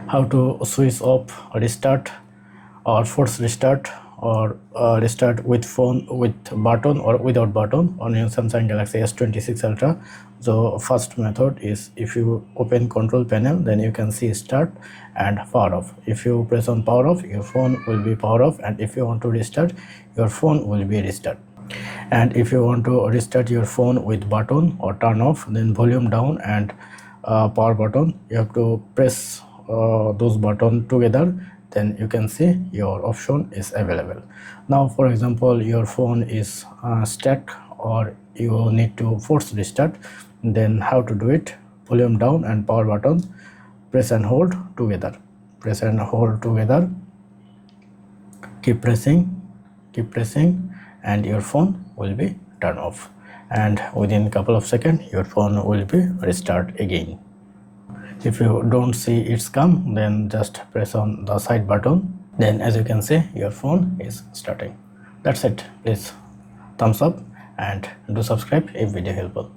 how to switch off, restart or force restart, or restart with phone with button or without button on your Samsung Galaxy S26 Ultra. So first method is, if you open control panel, then you can see start and power off. If you press on power off, your phone will be power off, and if you want to restart, your phone will be restart. And if you want to restart your phone with button or turn off, then volume down and power button, you have to press those buttons together, then you can see your option is available. Now for example, your phone is stuck or you need to force restart, then how to do it? Volume down and power button, press and hold together, press and hold together, keep pressing, and your phone will be turned off, and within a couple of seconds your phone will be restart again. If you don't see it's come, then just press on the side button, then as you can see your phone is starting. That's it. Please thumbs up and do subscribe if video helpful.